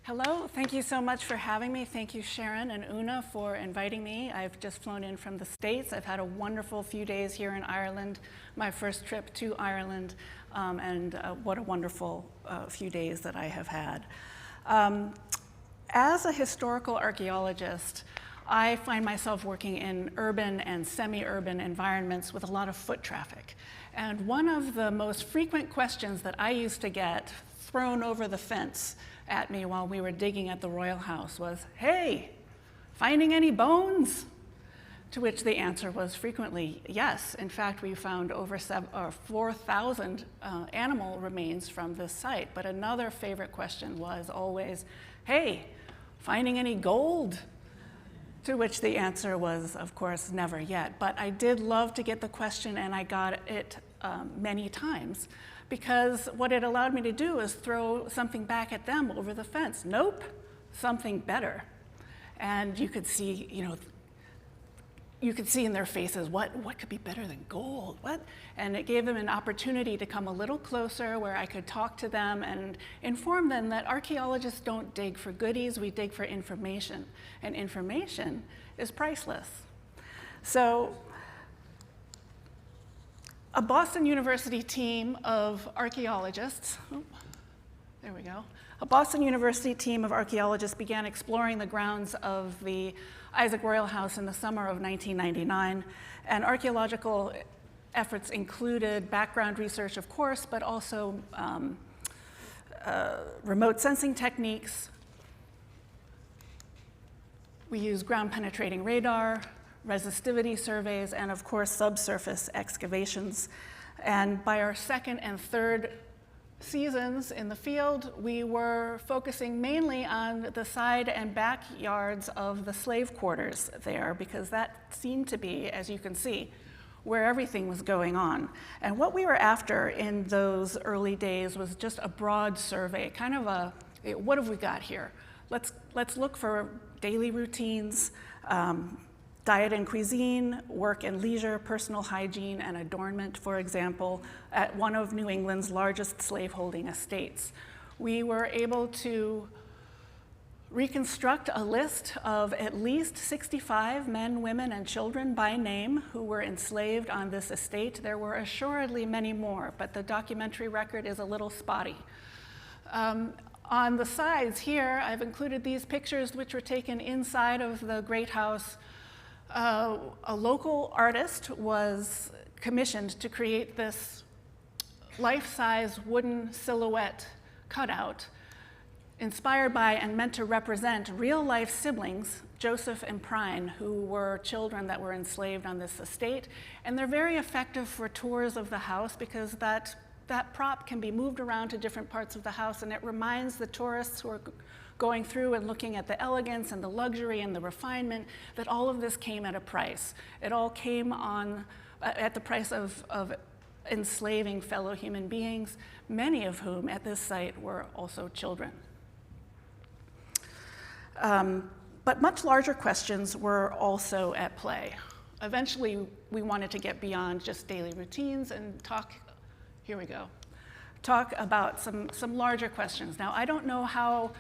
Hello, thank you so much for having me. Thank you, Sharon and Una, for inviting me. I've just flown in from the States. I've had a wonderful few days here in Ireland, my first trip to Ireland, and what a wonderful few days that I have had. As a historical archaeologist, I find myself working in urban and semi-urban environments with a lot of foot traffic. And one of the most frequent questions that I used to get thrown over the fence at me while we were digging at the Royall House was, "Hey, finding any bones?" To which the answer was frequently yes. In fact, we found over 4,000 animal remains from this site. But another favorite question was always, "Hey, finding any gold?" To which the answer was, of course, never yet. But I did love to get the question, and I got it many times, because what it allowed me to do is throw something back at them over the fence. Nope, something better. And you could see, you could see in their faces, what could be better than gold? What? And it gave them an opportunity to come a little closer where I could talk to them and inform them that archaeologists don't dig for goodies, we dig for information. And information is priceless. So a Boston University team of archaeologists, a Boston University team of archaeologists began exploring the grounds of the Isaac Royall House in the summer of 1999, and archaeological efforts included background research, of course, but also remote sensing techniques. We used ground-penetrating radar, resistivity surveys, and of course subsurface excavations. And by our second and third seasons in the field, we were focusing mainly on the side and backyards of the slave quarters there, because that seemed to be, as you can see, where everything was going on. And what we were after in those early days was just a broad survey, kind of a, what have we got here? Let's look for daily routines, diet and cuisine, work and leisure, personal hygiene and adornment, for example, at one of New England's largest slaveholding estates. We were able to reconstruct a list of at least 65 men, women, and children by name who were enslaved on this estate. There were assuredly many more, but the documentary record is a little spotty. On the sides here, I've included these pictures which were taken inside of the Great House. A local artist was commissioned to create this life-size wooden silhouette cutout inspired by and meant to represent real-life siblings, Joseph and Prine, who were children that were enslaved on this estate. And they're very effective for tours of the house because that prop can be moved around to different parts of the house, and it reminds the tourists who are going through and looking at the elegance and the luxury and the refinement that all of this came at a price. It all came at the price of enslaving fellow human beings, many of whom at this site were also children. But much larger questions were also at play. Eventually, we wanted to get beyond just daily routines and talk about some larger questions. Now, I don't know how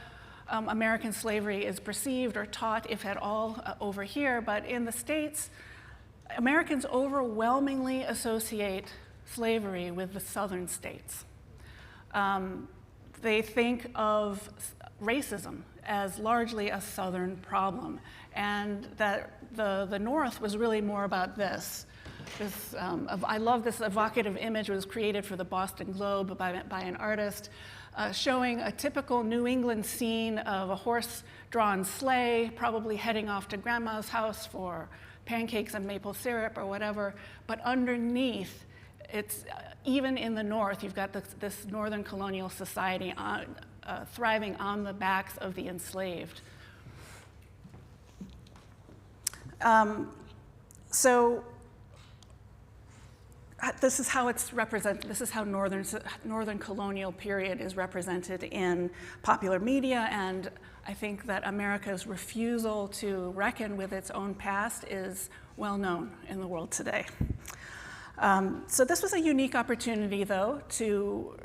American slavery is perceived or taught, if at all, over here, but in the States, Americans overwhelmingly associate slavery with the southern states. They think of racism as largely a southern problem, and that the North was really more about this. I love this evocative image. It was created for the Boston Globe by an artist, showing a typical New England scene of a horse-drawn sleigh, probably heading off to grandma's house for pancakes and maple syrup or whatever. But underneath, it's even in the North, you've got this northern colonial society thriving on the backs of the enslaved. So this is how it's represented. This is how northern colonial period is represented in popular media, and I think that America's refusal to reckon with its own past is well known in the world today. So this was a unique opportunity, though, to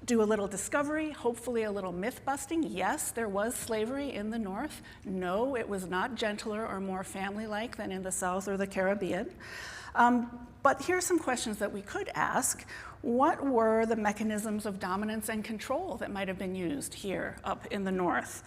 do a little discovery, hopefully a little myth busting. Yes, there was slavery in the North. No, it was not gentler or more family-like than in the South or the Caribbean. But here's some questions that we could ask. What were the mechanisms of dominance and control that might have been used here up in the North?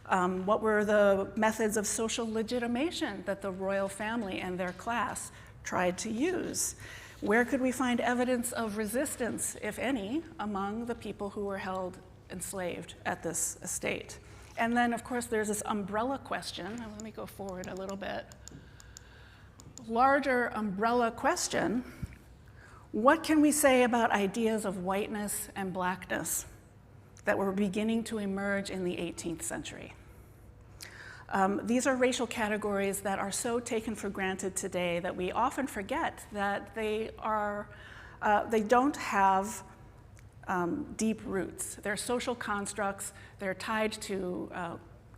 What were the methods of social legitimation that the royal family and their class tried to use? Where could we find evidence of resistance, if any, among the people who were held enslaved at this estate? And then, of course, there's this umbrella question. Let me go forward a little bit. Larger umbrella question: what can we say about ideas of whiteness and blackness that were beginning to emerge in the 18th century? These are racial categories that are so taken for granted today that we often forget that they don't have deep roots. They're social constructs. They're tied to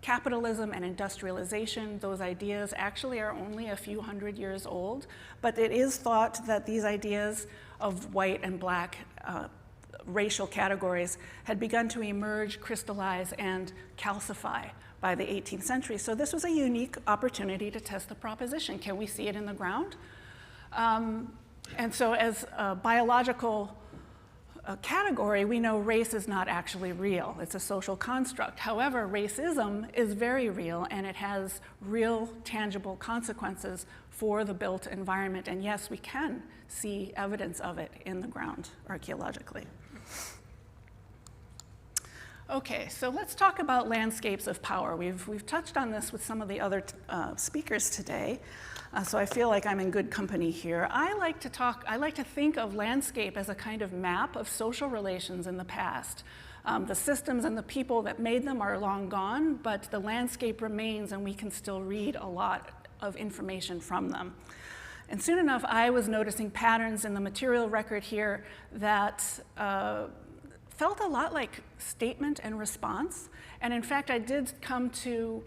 capitalism and industrialization. Those ideas actually are only a few hundred years old, but it is thought that these ideas of white and black racial categories had begun to emerge, crystallize, and calcify by the 18th century. So this was a unique opportunity to test the proposition. Can we see it in the ground? And so as a biological category, we know race is not actually real. It's a social construct. However, racism is very real, and it has real, tangible consequences for the built environment. And yes, we can see evidence of it in the ground archaeologically. Okay, so let's talk about landscapes of power. We've touched on this with some of the other speakers today, so I feel like I'm in good company here. I like to think of landscape as a kind of map of social relations in the past. The systems and the people that made them are long gone, but the landscape remains, and we can still read a lot of information from them. And soon enough, I was noticing patterns in the material record here that felt a lot like statement and response. And in fact, I did come to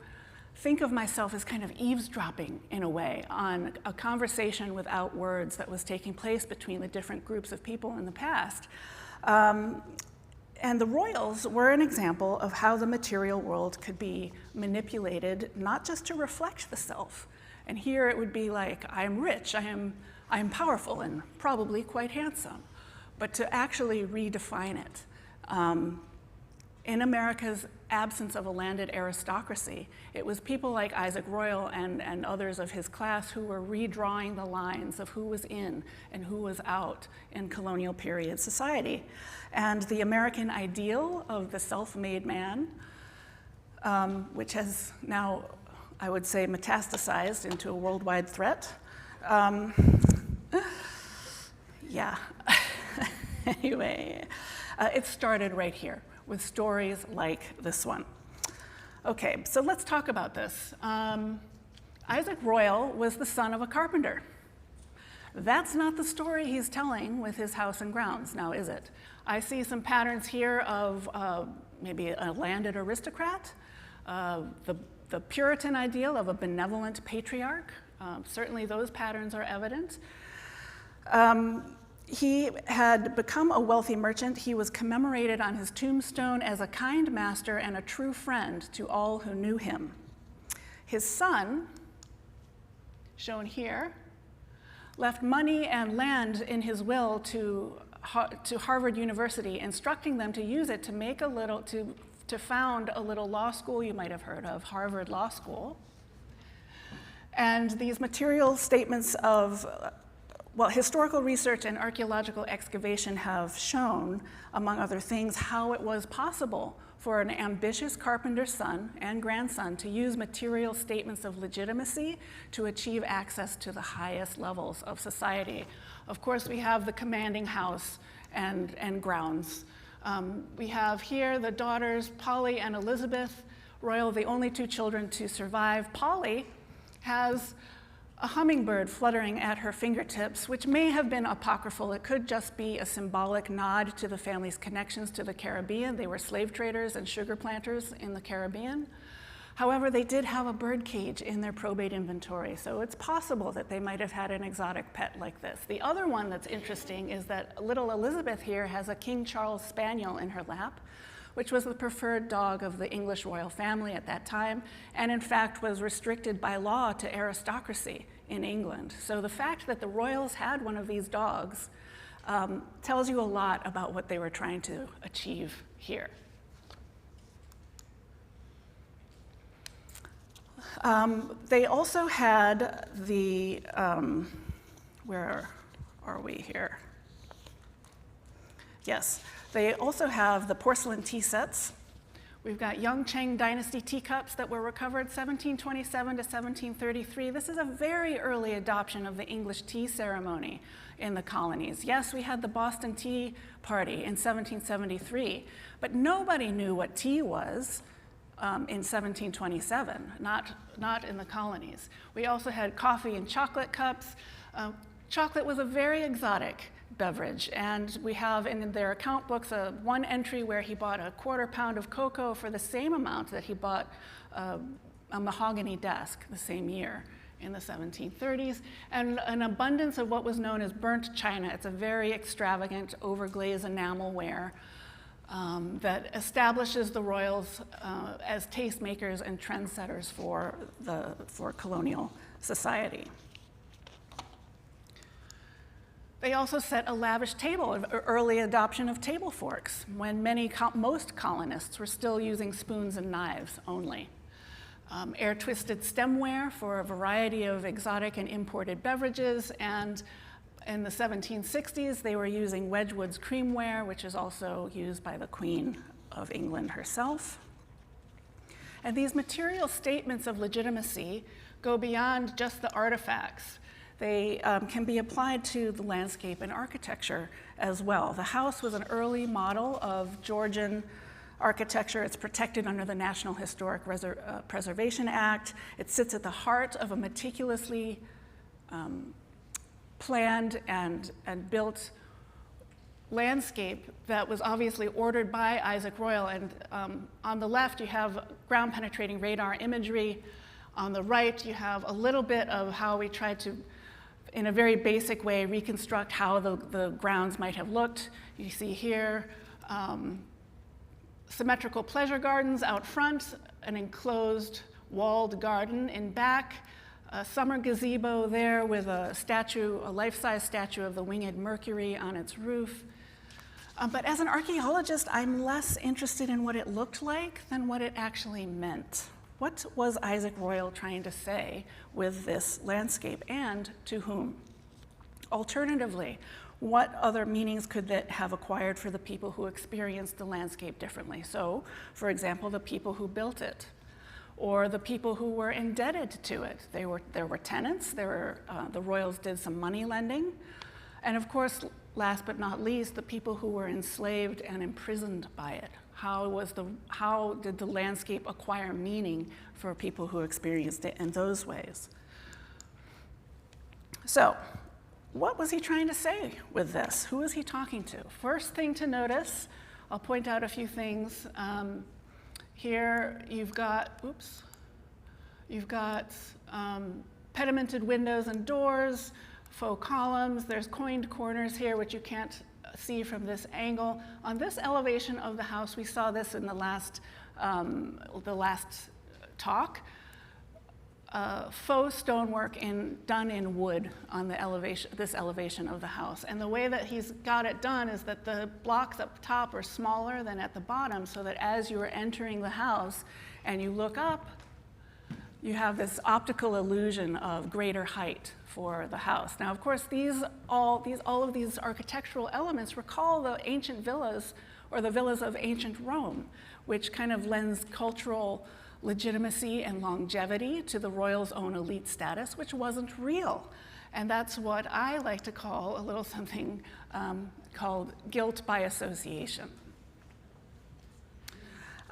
think of myself as kind of eavesdropping, in a way, on a conversation without words that was taking place between the different groups of people in the past. And the royals were an example of how the material world could be manipulated, not just to reflect the self. And here it would be like, I am rich, I am powerful, and probably quite handsome, but to actually redefine it. In America's absence of a landed aristocracy, it was people like Isaac Royall and others of his class who were redrawing the lines of who was in and who was out in colonial period society. And the American ideal of the self-made man, which has now, I would say, metastasized into a worldwide threat. Yeah, anyway. It started right here with stories like this one. Okay, so let's talk about this. Isaac Royall was the son of a carpenter. That's not the story he's telling with his house and grounds, now is it? I see some patterns here of maybe a landed aristocrat, the Puritan ideal of a benevolent patriarch. Certainly those patterns are evident. He had become a wealthy merchant. He was commemorated on his tombstone as a kind master and a true friend to all who knew him. His son, shown here, left money and land in his will to Harvard University, instructing them to use it to make to found a little law school you might have heard of, Harvard Law School. And these material statements of well, historical research and archaeological excavation have shown, among other things, how it was possible for an ambitious carpenter's son and grandson to use material statements of legitimacy to achieve access to the highest levels of society. Of course, we have the commanding house and grounds. We have here the daughters, Polly and Elizabeth Royall, the only two children to survive. Polly has a hummingbird fluttering at her fingertips, which may have been apocryphal. It could just be a symbolic nod to the family's connections to the Caribbean. They were slave traders and sugar planters in the Caribbean. However, they did have a bird cage in their probate inventory, so it's possible that they might have had an exotic pet like this. The other one that's interesting is that little Elizabeth here has a King Charles Spaniel in her lap, which was the preferred dog of the English royal family at that time, and in fact was restricted by law to aristocracy in England. So the fact that the royals had one of these dogs tells you a lot about what they were trying to achieve here. They also had the, where are we here? Yes, they also have the porcelain tea sets. We've got Young Qing dynasty teacups that were recovered 1727 to 1733. This is a very early adoption of the English tea ceremony in the colonies. Yes, we had the Boston Tea Party in 1773, but nobody knew what tea was in 1727, not in the colonies. We also had coffee and chocolate cups. Chocolate was a very exotic beverage, and we have in their account books one entry where he bought a quarter pound of cocoa for the same amount that he bought a mahogany desk the same year in the 1730s, and an abundance of what was known as burnt china. It's a very extravagant overglazed enamelware that establishes the royals as tastemakers and trendsetters for colonial society. They also set a lavish table, an early adoption of table forks, when most colonists were still using spoons and knives only. Air-twisted stemware for a variety of exotic and imported beverages, and in the 1760s, they were using Wedgwood's creamware, which is also used by the Queen of England herself. And these material statements of legitimacy go beyond just the artifacts. They can be applied to the landscape and architecture as well. The house was an early model of Georgian architecture. It's protected under the National Historic Preservation Act. It sits at the heart of a meticulously planned and built landscape that was obviously ordered by Isaac Royall. And on the left, you have ground penetrating radar imagery. On the right, you have a little bit of how we tried to, in a very basic way, reconstruct how the grounds might have looked. You see here symmetrical pleasure gardens out front, an enclosed walled garden in back, a summer gazebo there with a statue, a life-size statue of the winged Mercury on its roof. But as an archaeologist, I'm less interested in what it looked like than what it actually meant. What was Isaac Royall trying to say with this landscape, and to whom? Alternatively, what other meanings could that have acquired for the people who experienced the landscape differently? So, for example, the people who built it, or the people who were indebted to it. There were tenants, the royals did some money lending, and of course, last but not least, the people who were enslaved and imprisoned by it. How did the landscape acquire meaning for people who experienced it in those ways? So, what was he trying to say with this? Who was he talking to? First thing to notice, I'll point out a few things. Here you've got pedimented windows and doors, faux columns. There's coined corners here, which you can't see from this angle. On this elevation of the house, we saw this in the last talk. Faux stonework done in wood on this elevation of the house. And the way that he's got it done is that the blocks up top are smaller than at the bottom, so that as you are entering the house and you look up, you have this optical illusion of greater height for the house. Now, of course, all of these architectural elements recall the ancient villas, or the villas of ancient Rome, which kind of lends cultural legitimacy and longevity to the royals' own elite status, which wasn't real. And that's what I like to call a little something called guilt by association.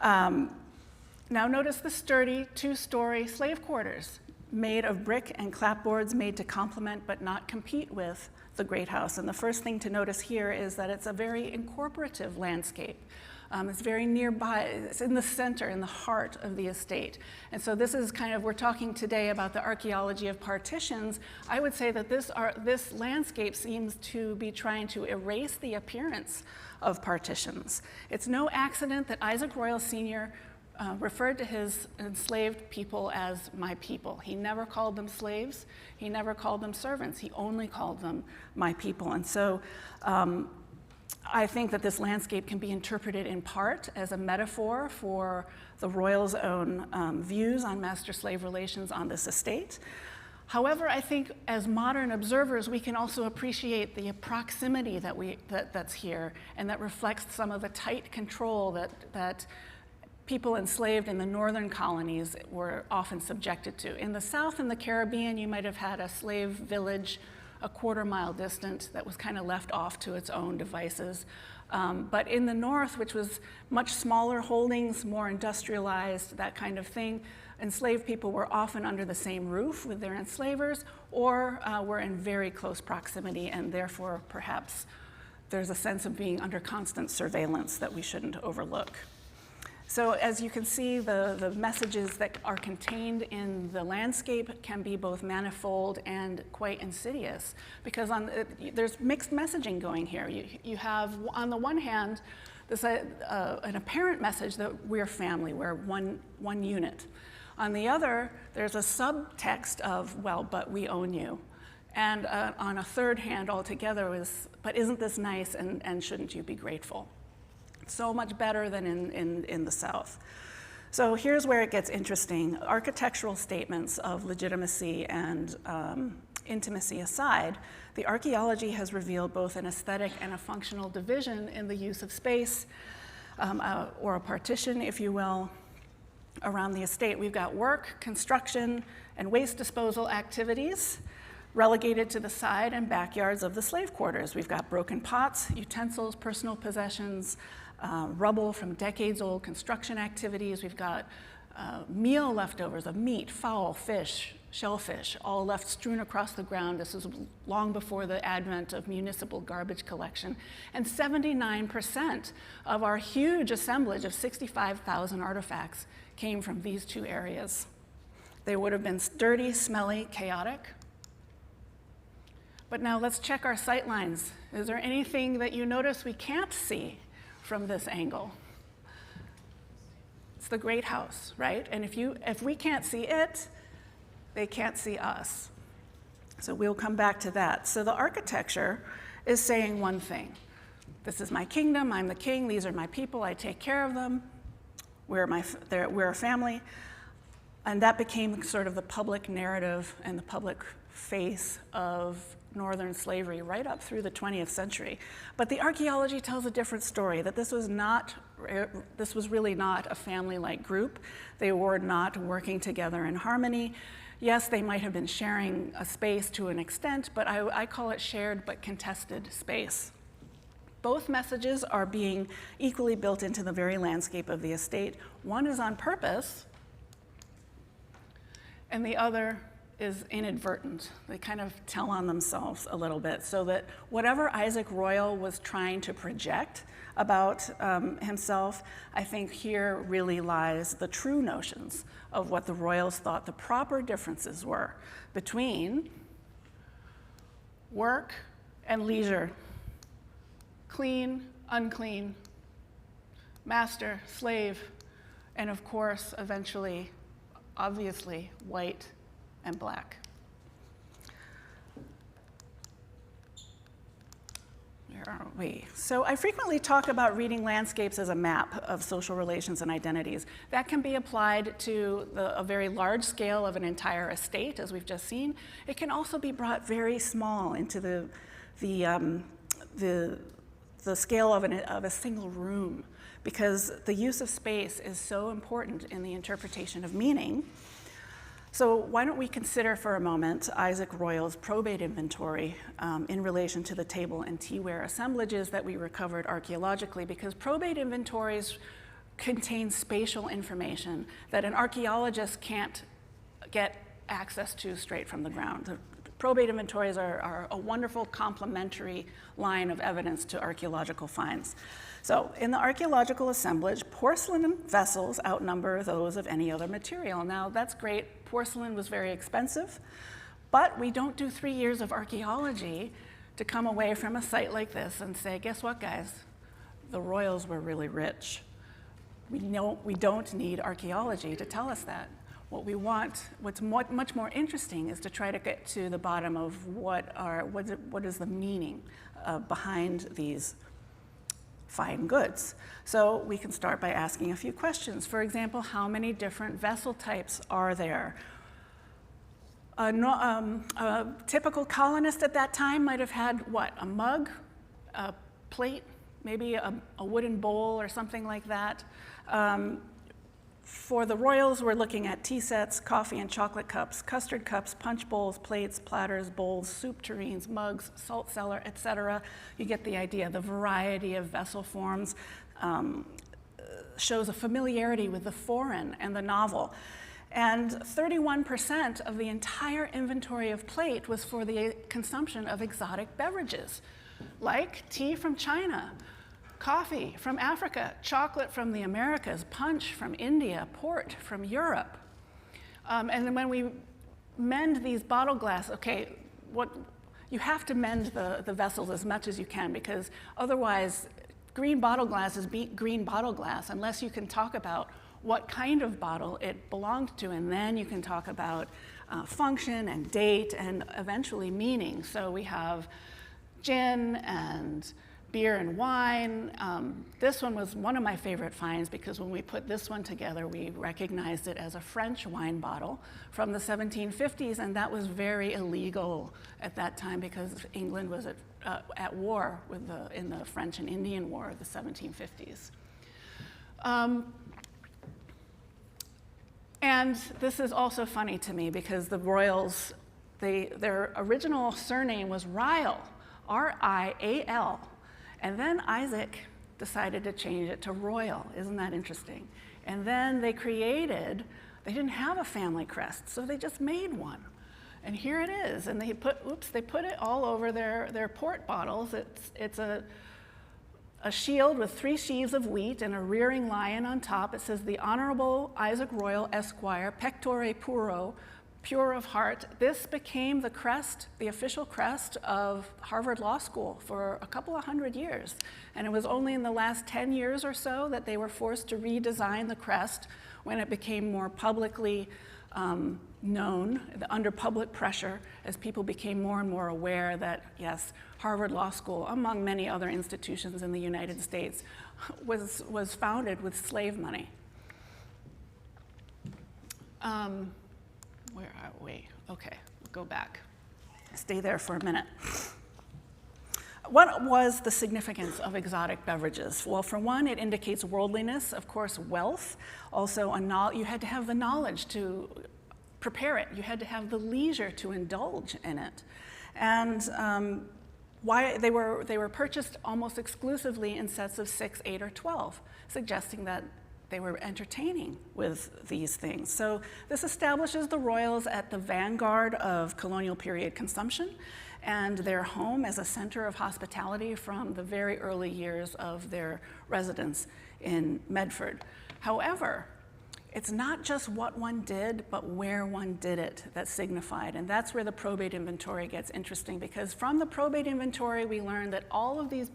Now notice the sturdy two-story slave quarters made of brick and clapboards made to complement but not compete with the Great House. And the first thing to notice here is that it's a very incorporative landscape. It's very nearby, it's in the center, in the heart of the estate. And so this is kind of, we're talking today about the archaeology of partitions. I would say that this landscape seems to be trying to erase the appearance of partitions. It's no accident that Isaac Royall Sr. Referred to his enslaved people as my people. He never called them slaves. He never called them servants. He only called them my people. And so I think that this landscape can be interpreted in part as a metaphor for the Royals' own views on master-slave relations on this estate. However, I think as modern observers, we can also appreciate the proximity that's here, and that reflects some of the tight control that people enslaved in the northern colonies were often subjected to. In the South and the Caribbean, you might have had a slave village a quarter-mile distant that was kind of left off to its own devices. But in the North, which was much smaller holdings, more industrialized, that kind of thing, enslaved people were often under the same roof with their enslavers, or were in very close proximity, and therefore perhaps there's a sense of being under constant surveillance that we shouldn't overlook. So as you can see, the messages that are contained in the landscape can be both manifold and quite insidious, because there's mixed messaging going here. You have, on the one hand, this, an apparent message that we're family, we're one unit. On the other, there's a subtext of, well, but we own you. And on a third hand altogether is, but isn't this nice, and shouldn't you be grateful? So much better than in the South. So here's where it gets interesting. Architectural statements of legitimacy and intimacy aside, the archaeology has revealed both an aesthetic and a functional division in the use of space, or a partition, if you will, around the estate. We've got work, construction, and waste disposal activities relegated to the side and backyards of the slave quarters. We've got broken pots, utensils, personal possessions, rubble from decades-old construction activities. We've got meal leftovers of meat, fowl, fish, shellfish, all left strewn across the ground. This is long before the advent of municipal garbage collection. And 79% of our huge assemblage of 65,000 artifacts came from these two areas. They would have been dirty, smelly, chaotic. But now let's check our sight lines. Is there anything that you notice we can't see from this angle? It's the Great House, right? And if we can't see it, they can't see us. So we'll come back to that. So the architecture is saying one thing. This is my kingdom, I'm the king, these are my people, I take care of them, we're a family. And that became sort of the public narrative and the public face of Northern slavery right up through the 20th century. But the archaeology tells a different story, that this was really not a family-like group. They were not working together in harmony. Yes, they might have been sharing a space to an extent, but I call it shared but contested space. Both messages are being equally built into the very landscape of the estate. One is on purpose, and the other is inadvertent. They kind of tell on themselves a little bit, so that whatever Isaac Royall was trying to project about himself, I think here really lies the true notions of what the Royals thought the proper differences were between work and leisure, clean, unclean, master, slave, and of course, eventually, obviously, white and black. Where are we? So I frequently talk about reading landscapes as a map of social relations and identities. That can be applied to a very large scale of an entire estate, as we've just seen. It can also be brought very small into the scale of a single room, because the use of space is so important in the interpretation of meaning. So why don't we consider for a moment Isaac Royall's probate inventory in relation to the table and teaware assemblages that we recovered archaeologically, because probate inventories contain spatial information that an archaeologist can't get access to straight from the ground. The probate inventories are a wonderful complementary line of evidence to archaeological finds. So in the archaeological assemblage, porcelain vessels outnumber those of any other material. Now that's great. Porcelain was very expensive, but we don't do 3 years of archaeology to come away from a site like this and say, guess what, guys? The Royals were really rich. We don't need archaeology to tell us that. What we want, what's much more interesting, is to try to get to the bottom of what is the meaning behind these fine goods. So we can start by asking a few questions. For example, how many different vessel types are there? A typical colonist at that time might have had what? A mug, a plate, maybe a wooden bowl or something like that. For the Royals, we're looking at tea sets, coffee and chocolate cups, custard cups, punch bowls, plates, platters, bowls, soup tureens, mugs, salt cellar, etc. You get the idea. The variety of vessel forms shows a familiarity with the foreign and the novel. And 31% of the entire inventory of plate was for the consumption of exotic beverages, like tea from China, coffee from Africa, chocolate from the Americas, punch from India, port from Europe. And then when we mend these bottle glass, okay, you have to mend the vessels as much as you can, because otherwise green bottle glass is green bottle glass unless you can talk about what kind of bottle it belonged to, and then you can talk about function and date and eventually meaning. So we have gin and beer and wine. This one was one of my favorite finds because when we put this one together, we recognized it as a French wine bottle from the 1750s, and that was very illegal at that time because England was at war in the French and Indian War of the 1750s. And this is also funny to me because the Royals, their original surname was Rial, R-I-A-L. And then Isaac decided to change it to Royal. Isn't that interesting? And then they didn't have a family crest, so they just made one. And here it is. And they put it all over their port bottles. It's a shield with 3 sheaves of wheat and a rearing lion on top. It says, "The Honorable Isaac Royall, Esquire, Pectore Puro, pure of heart." This became the crest, the official crest of Harvard Law School for a couple of 100 years. And it was only in the last 10 years or so that they were forced to redesign the crest when it became more publicly known, under public pressure, as people became more and more aware that, yes, Harvard Law School, among many other institutions in the United States, was founded with slave money. Where are we? Okay, go back. Stay there for a minute. What was the significance of exotic beverages? Well, for one, it indicates worldliness, of course, wealth. Also, you had to have the knowledge to prepare it. You had to have the leisure to indulge in it. And why they were purchased almost exclusively in sets of 6, 8, or 12, suggesting that they were entertaining with these things. So this establishes the Royals at the vanguard of colonial period consumption and their home as a center of hospitality from the very early years of their residence in Medford. However, it's not just what one did, but where one did it that signified. And that's where the probate inventory gets interesting, because from the probate inventory, we learned that all of these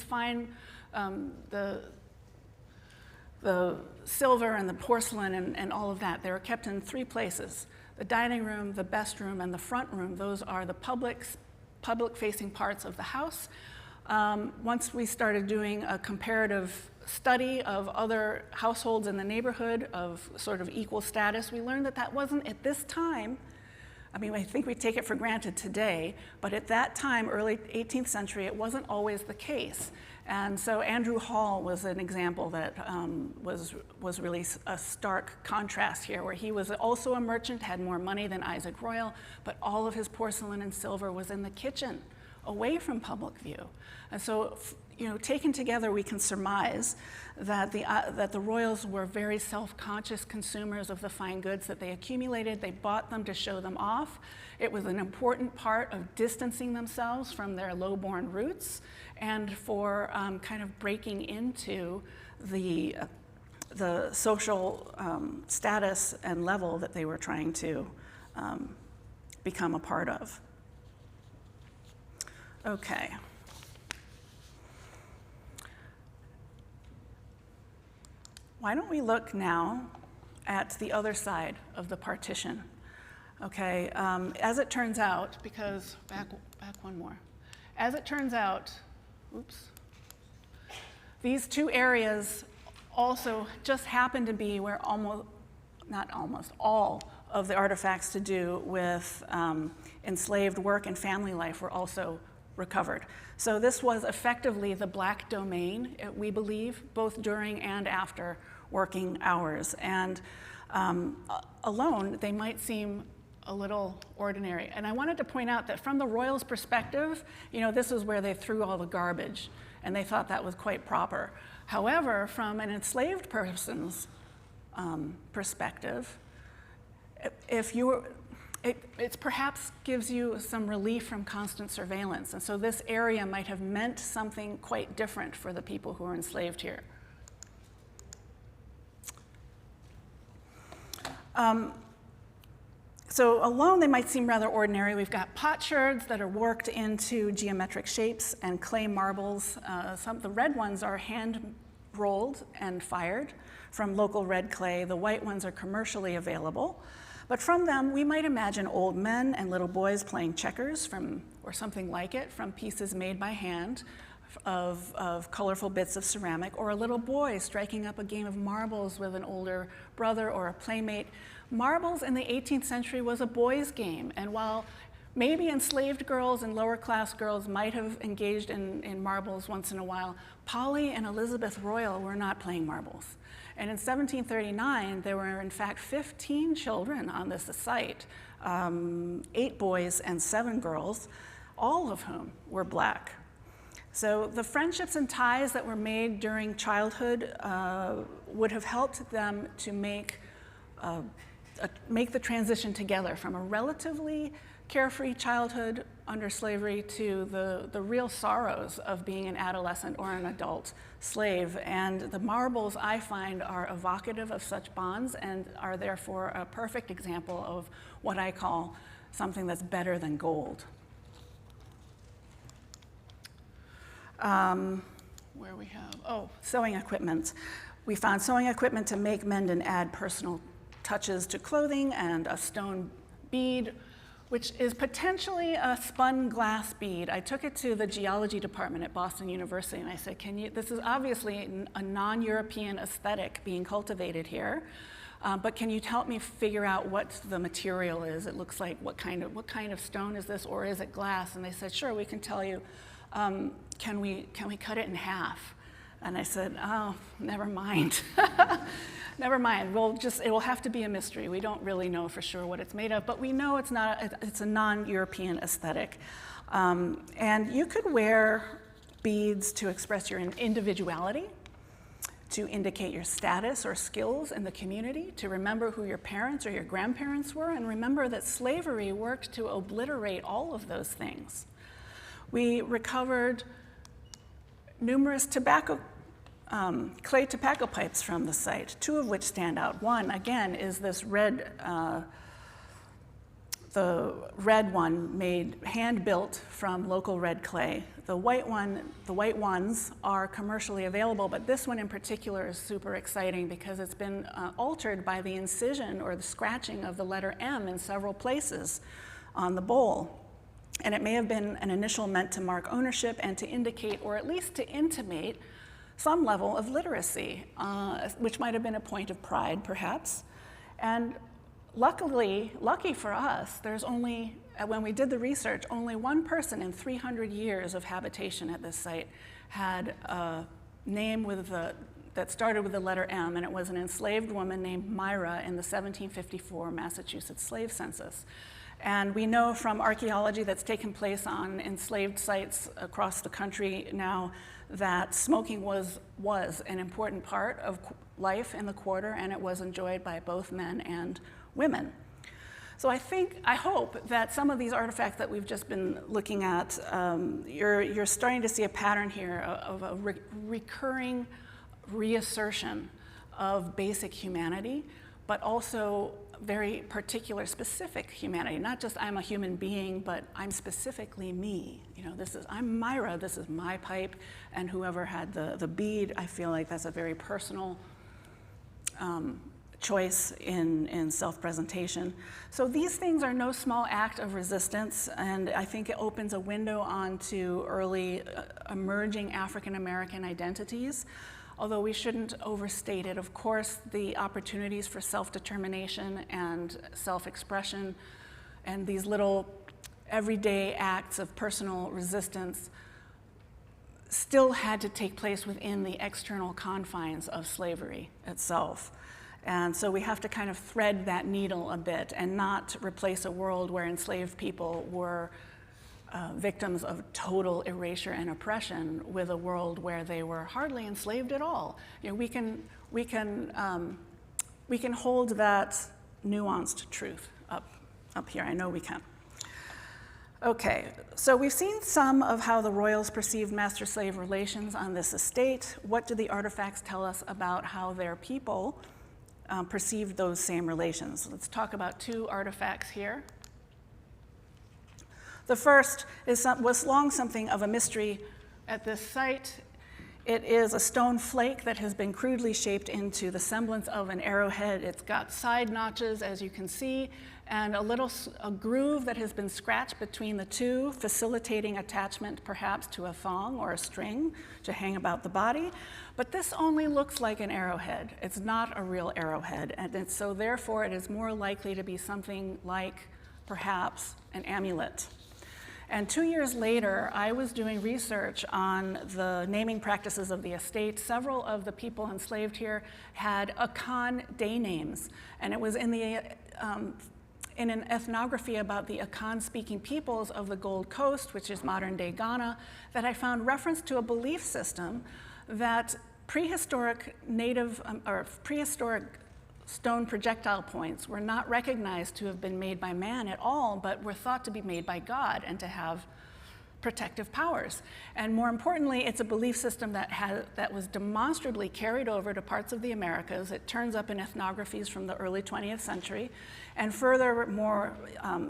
fine, the silver and the porcelain and all of that, they were kept in 3 places: the dining room, the best room, and the front room. Those are the public-facing parts of the house. Once we started doing a comparative study of other households in the neighborhood of sort of equal status, we learned that that wasn't at this time. I mean, I think we take it for granted today, but at that time, early 18th century, it wasn't always the case. And so Andrew Hall was an example that was really a stark contrast here, where he was also a merchant, had more money than Isaac Royall, but all of his porcelain and silver was in the kitchen, away from public view. And so taken together, we can surmise that the Royals were very self-conscious consumers of the fine goods that they accumulated. They bought them to show them off. It was an important part of distancing themselves from their low-born roots and for kind of breaking into the social status and level that they were trying to become a part of. Okay. Why don't we look now at the other side of the partition? Okay, as it turns out, because, back one more. As it turns out, oops, these two areas also just happen to be where not almost, all of the artifacts to do with enslaved work and family life were also recovered. So this was effectively the black domain, we believe, both during and after working hours. And alone, they might seem a little ordinary. And I wanted to point out that from the Royals' perspective, this is where they threw all the garbage, and they thought that was quite proper. However, from an enslaved person's perspective, it perhaps gives you some relief from constant surveillance. And so this area might have meant something quite different for the people who were enslaved here. So alone, they might seem rather ordinary. We've got potsherds that are worked into geometric shapes and clay marbles. The red ones are hand rolled and fired from local red clay. The white ones are commercially available. But from them, we might imagine old men and little boys playing checkers or something like it from pieces made by hand of colorful bits of ceramic, or a little boy striking up a game of marbles with an older brother or a playmate. Marbles in the 18th century was a boys' game, and while maybe enslaved girls and lower class girls might have engaged in marbles once in a while, Polly and Elizabeth Royall were not playing marbles. And in 1739, there were in fact 15 children on this site, 8 boys and 7 girls, all of whom were black. So the friendships and ties that were made during childhood would have helped them to make the transition together from a relatively carefree childhood under slavery to the real sorrows of being an adolescent or an adult slave. And the marbles, I find, are evocative of such bonds and are therefore a perfect example of what I call something that's better than gold. Where we have, sewing equipment. We found sewing equipment to make, mend, and add personal touches to clothing, and a stone bead, which is potentially a spun glass bead. I took it to the geology department at Boston University, and I said, this is obviously a non-European aesthetic being cultivated here, but can you help me figure out what the material is? It looks like, what kind of stone is this, or is it glass? And they said, sure, we can tell you. Can we cut it in half? And I said, oh, never mind. Never mind. It will have to be a mystery. We don't really know for sure what it's made of, but we know it's a non-European aesthetic. And you could wear beads to express your individuality, to indicate your status or skills in the community, to remember who your parents or your grandparents were, and remember that slavery worked to obliterate all of those things. We recovered numerous clay tobacco pipes from the site, 2 of which stand out. One, again, is this the red one made hand-built from local red clay. The white ones are commercially available, but this one in particular is super exciting because it's been altered by the incision or the scratching of the letter M in several places on the bowl. And it may have been an initial meant to mark ownership and to indicate, or at least to intimate, some level of literacy, which might have been a point of pride, perhaps. And lucky for us, there's only, when we did the research, only one person in 300 years of habitation at this site had a name that started with the letter M, and it was an enslaved woman named Myra in the 1754 Massachusetts slave census. And we know from archaeology that's taken place on enslaved sites across the country now that smoking was an important part of life in the quarter, and it was enjoyed by both men and women. So I hope that some of these artifacts that we've just been looking at, you're starting to see a pattern here of a recurring reassertion of basic humanity, but also very particular, specific humanity. Not just I'm a human being, but I'm specifically me. You know, I'm Myra, this is my pipe, and whoever had the bead, I feel like that's a very personal choice in self-presentation. So these things are no small act of resistance, and I think it opens a window onto early emerging African-American identities, although we shouldn't overstate it. Of course, the opportunities for self-determination and self-expression and these little everyday acts of personal resistance still had to take place within the external confines of slavery itself. And so we have to kind of thread that needle a bit and not replace a world where enslaved people were victims of total erasure and oppression with a world where they were hardly enslaved at all. You know, we can hold that nuanced truth up here. I know we can. Okay, so we've seen some of how the royals perceived master-slave relations on this estate. What do the artifacts tell us about how their people perceived those same relations? Let's talk about two artifacts here. The first was long something of a mystery at this site. It is a stone flake that has been crudely shaped into the semblance of an arrowhead. It's got side notches, as you can see, and a groove that has been scratched between the two, facilitating attachment perhaps to a thong or a string to hang about the body. But this only looks like an arrowhead. It's not a real arrowhead, and so therefore it is more likely to be something like perhaps an amulet. And 2 years later, I was doing research on the naming practices of the estate. Several of the people enslaved here had Akan day names, and it was in an ethnography about the Akan-speaking peoples of the Gold Coast, which is modern-day Ghana, that I found reference to a belief system that prehistoric prehistoric stone projectile points were not recognized to have been made by man at all, but were thought to be made by God and to have protective powers. And more importantly, it's a belief system that was demonstrably carried over to parts of the Americas. It turns up in ethnographies from the early 20th century. And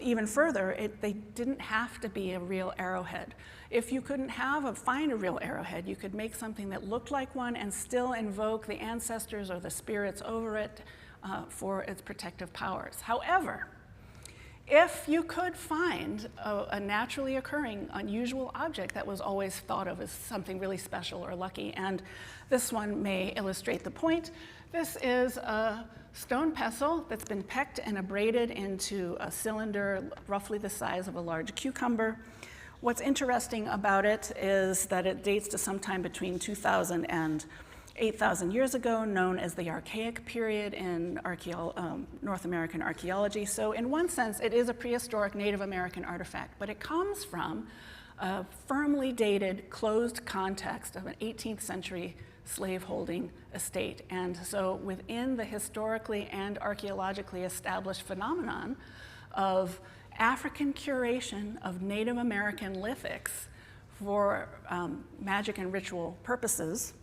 even further, they didn't have to be a real arrowhead. If you couldn't find a real arrowhead, you could make something that looked like one and still invoke the ancestors or the spirits over it for its protective powers. However, if you could find a naturally occurring, unusual object that was always thought of as something really special or lucky, and this one may illustrate the point. This is a stone pestle that's been pecked and abraded into a cylinder roughly the size of a large cucumber. What's interesting about it is that it dates to sometime between 2,000 and 8,000 years ago, known as the Archaic period in North American archaeology. So in one sense, it is a prehistoric Native American artifact, but it comes from a firmly dated, closed context of an 18th century slaveholding estate. And so within the historically and archaeologically established phenomenon of African curation of Native American lithics for magic and ritual purposes,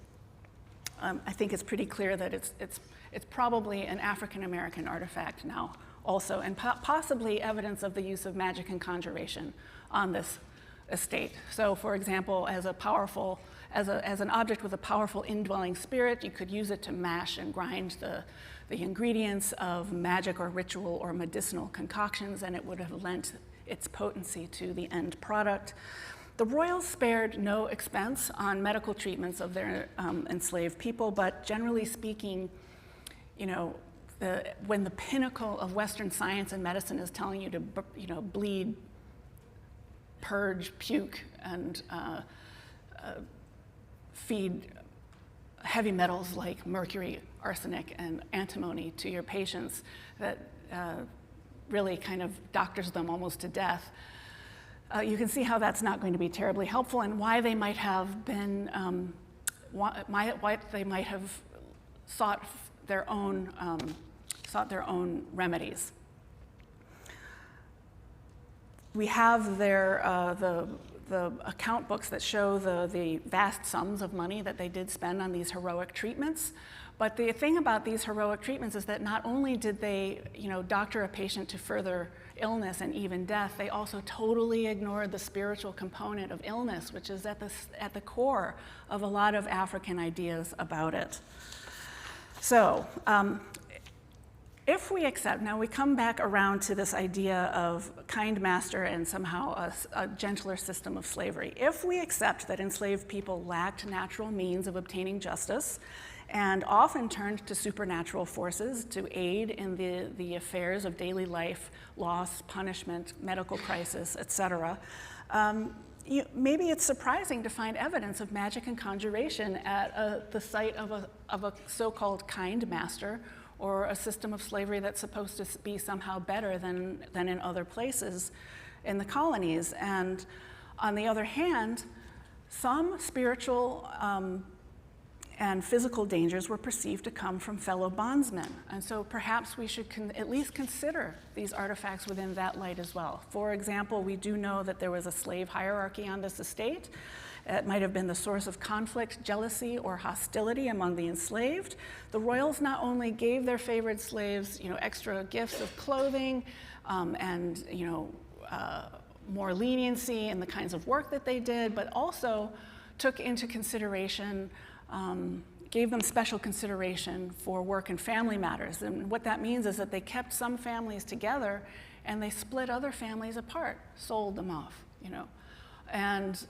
I think it's pretty clear that it's probably an African-American artifact now also, and possibly evidence of the use of magic and conjuration on this estate. So for example, as an object with a powerful indwelling spirit, you could use it to mash and grind the ingredients of magic or ritual or medicinal concoctions, and it would have lent its potency to the end product. The royals spared no expense on medical treatments of their enslaved people, but generally speaking, you know, when the pinnacle of Western science and medicine is telling you to, bleed, purge, puke, and feed heavy metals like mercury, arsenic, and antimony to your patients, that really kind of doctors them almost to death. You can see how that's not going to be terribly helpful, and why they might have been, why they might have sought their own remedies. We have the account books that show the vast sums of money that they did spend on these heroic treatments. But the thing about these heroic treatments is that not only did they, doctor a patient to further illness and even death, they also totally ignored the spiritual component of illness, which is at the core of a lot of African ideas about it. So, if we accept, now we come back around to this idea of kind master and somehow a gentler system of slavery. If we accept that enslaved people lacked natural means of obtaining justice and often turned to supernatural forces to aid in the affairs of daily life, loss, punishment, medical crisis, etc., maybe it's surprising to find evidence of magic and conjuration at the site of a so-called kind master, or a system of slavery that's supposed to be somehow better than in other places in the colonies. And on the other hand, some spiritual and physical dangers were perceived to come from fellow bondsmen. And so perhaps we should at least consider these artifacts within that light as well. For example, we do know that there was a slave hierarchy on this estate. It might have been the source of conflict, jealousy, or hostility among the enslaved. The royals not only gave their favored slaves, extra gifts of clothing and, more leniency in the kinds of work that they did, but also took into consideration, gave them special consideration for work and family matters. And what that means is that they kept some families together and they split other families apart, sold them off, And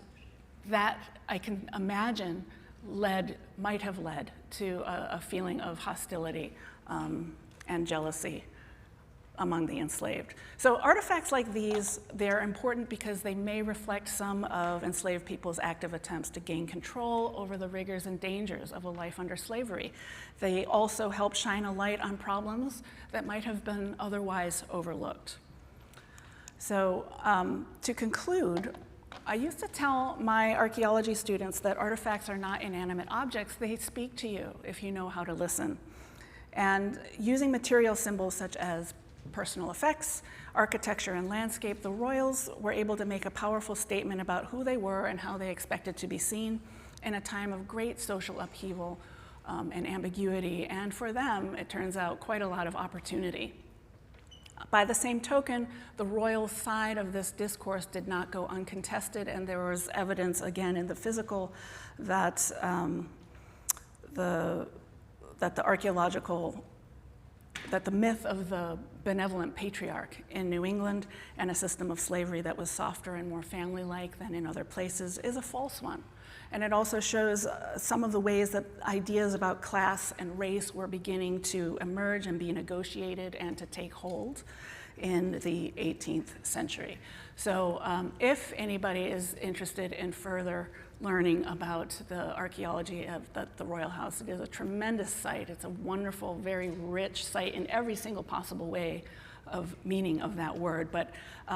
that, I can imagine, might have led to a feeling of hostility and jealousy among the enslaved. So artifacts like these, they're important because they may reflect some of enslaved people's active attempts to gain control over the rigors and dangers of a life under slavery. They also help shine a light on problems that might have been otherwise overlooked. So to conclude, I used to tell my archaeology students that artifacts are not inanimate objects. They speak to you if you know how to listen. And using material symbols such as personal effects, architecture, and landscape, the royals were able to make a powerful statement about who they were and how they expected to be seen in a time of great social upheaval and ambiguity. And for them, it turns out, quite a lot of opportunity. By the same token, the royal side of this discourse did not go uncontested, and there was evidence, again, in the physical that the myth of the benevolent patriarch in New England and a system of slavery that was softer and more family-like than in other places is a false one. And it also shows some of the ways that ideas about class and race were beginning to emerge and be negotiated and to take hold in the 18th century. So if anybody is interested in further learning about the archaeology of the Royal House, it is a tremendous site. It's a wonderful, very rich site in every single possible way of meaning of that word. But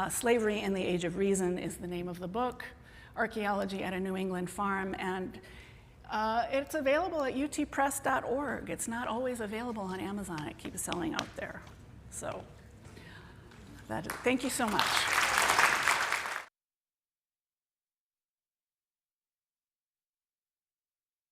Slavery in the Age of Reason is the name of the book. Archaeology at a New England Farm, and it's available at utpress.org. It's not always available on Amazon. It keeps selling out there. So thank you so much.